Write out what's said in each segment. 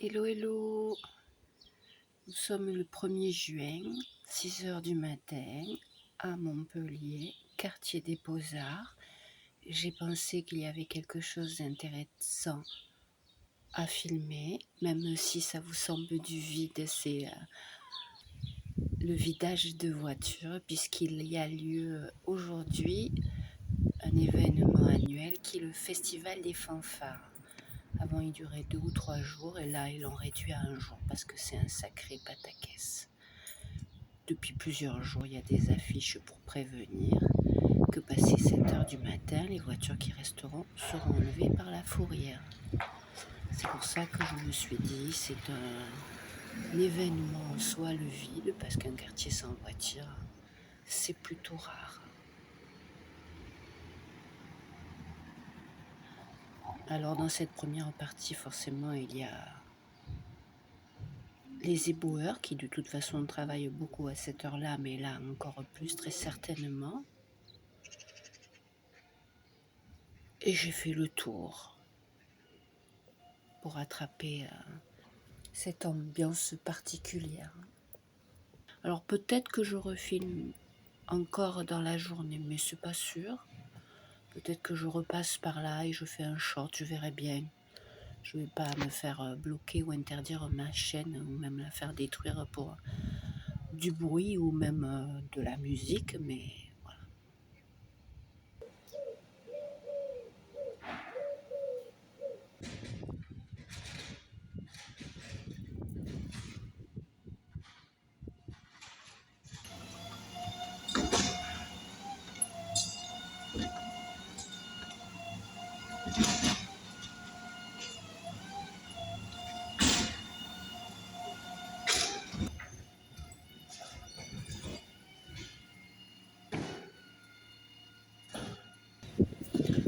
Hello, hello. Nous sommes le 1er juin, 6 heures du matin, à Montpellier, quartier des Beaux-Arts. J'ai pensé qu'il y avait quelque chose d'intéressant à filmer, même si ça vous semble du vide, c'est le vidage de voitures, puisqu'il y a lieu aujourd'hui un événement annuel qui est le Festival des fanfares. Avant, il durait 2 ou 3 jours, et là, ils l'ont réduit à 1 jour parce que c'est un sacré pataquès. Depuis plusieurs jours, il y a des affiches pour prévenir que passé 7 heures du matin, les voitures qui resteront seront enlevées par la fourrière. C'est pour ça que je me suis dit, c'est un événement en soi, le vide, parce qu'un quartier sans voiture, c'est plutôt rare. Alors dans cette première partie, forcément, il y a les éboueurs qui de toute façon travaillent beaucoup à cette heure-là, mais là encore plus très certainement. Et j'ai fait le tour pour attraper cette ambiance particulière. Alors peut-être que je refilme encore dans la journée, mais c'est pas sûr. Peut-être que je repasse par là et je fais un short, je verrai bien. Je vais pas me faire bloquer ou interdire ma chaîne ou même la faire détruire pour du bruit ou même de la musique, mais voilà.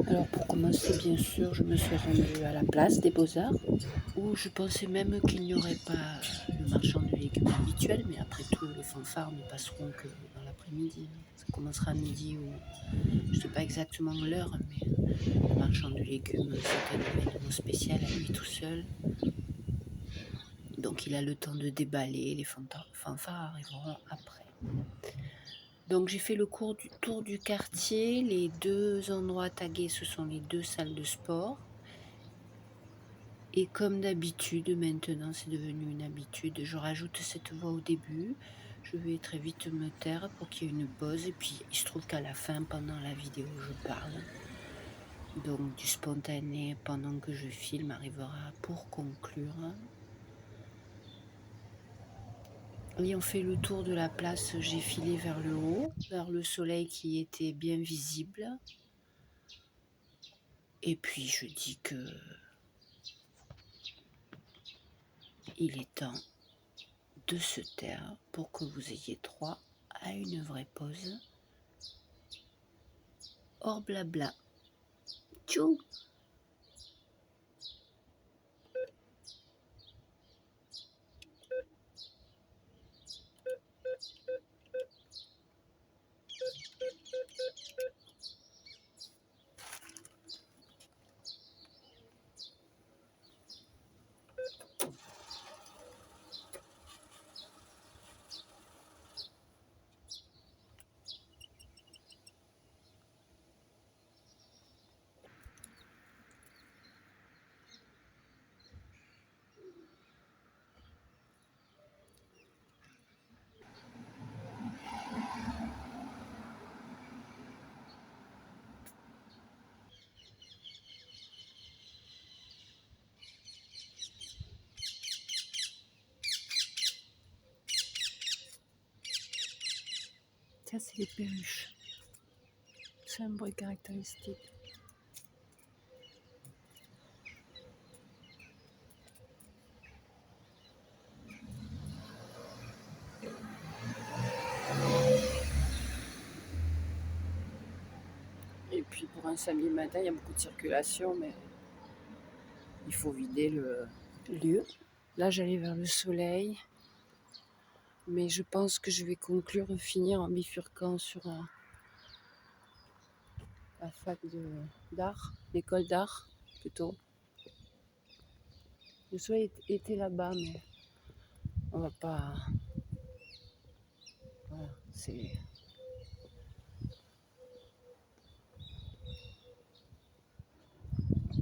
Alors pour commencer, bien sûr, je me suis rendue à la place des Beaux-Arts, où je pensais même qu'il n'y aurait pas le marchand de légumes habituel, mais après tout, les fanfares ne passeront que dans l'après-midi. Ça commencera à midi ou je ne sais pas exactement l'heure, mais le marchand de légumes, c'est un événement spécial à lui tout seul. Donc il a le temps de déballer, les fanfares arriveront après. Donc j'ai fait le tour du quartier, les 2 endroits tagués, ce sont les 2 salles de sport. Et comme d'habitude, maintenant c'est devenu une habitude, je rajoute cette voix au début, je vais très vite me taire pour qu'il y ait une pause, et puis il se trouve qu'à la fin, pendant la vidéo, je parle. Donc du spontané pendant que je filme arrivera pour conclure. Ayant fait le tour de la place, j'ai filé vers le haut, vers le soleil qui était bien visible. Et puis je dis que il est temps de se taire pour que vous ayez droit à une vraie pause. Hors blabla. Tchou! Ça, c'est les perruches. C'est un bruit caractéristique. Et puis pour un samedi matin, il y a beaucoup de circulation, mais il faut vider le lieu. Là, j'allais vers le soleil, mais je pense que je vais finir en bifurquant sur la fac d'art, l'école d'art plutôt. Le soleil était là-bas, mais on va pas. Voilà, c'est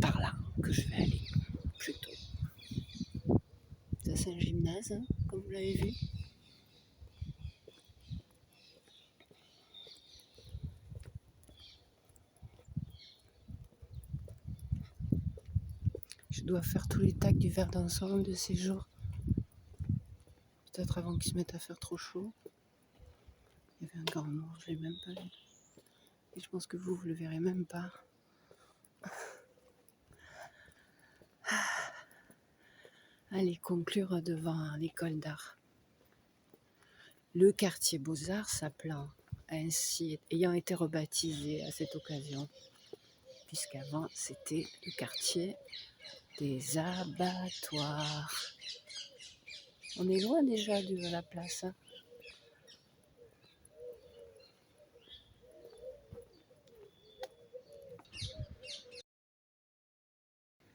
par là que je vais aller, plutôt. Ça, c'est un gymnase, hein, comme vous l'avez vu. Je dois faire tous les tacs du verre d'ensemble de ces jours. Peut-être avant qu'ils se mettent à faire trop chaud. Il y avait un gant noir, je ne l'ai même pas vu. Et je pense que vous le verrez même pas. Allez conclure devant l'école d'art. Le quartier Beaux-Arts s'appelant ainsi, ayant été rebaptisé à cette occasion, puisqu'avant c'était le quartier des abattoirs. On est loin déjà de la place. Hein.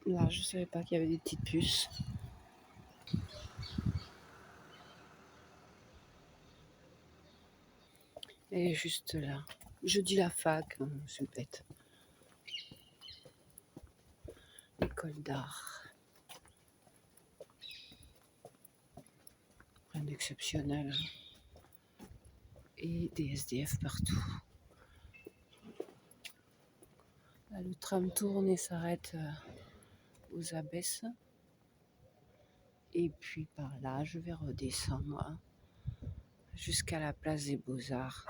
Là, je ne savais pas qu'il y avait des petites puces. Et juste là. Je dis la fac, hein, c'est bête. École d'art. Rien d'exceptionnel. Et des SDF partout. Là, le tram tourne et s'arrête aux Abbesses. Et puis par là, je vais redescendre jusqu'à la place des Beaux-Arts.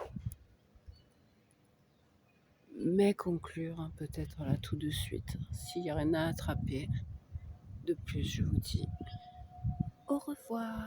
Mais conclure peut-être là tout de suite. S'il n'y a rien à attraper de plus, je vous dis au revoir.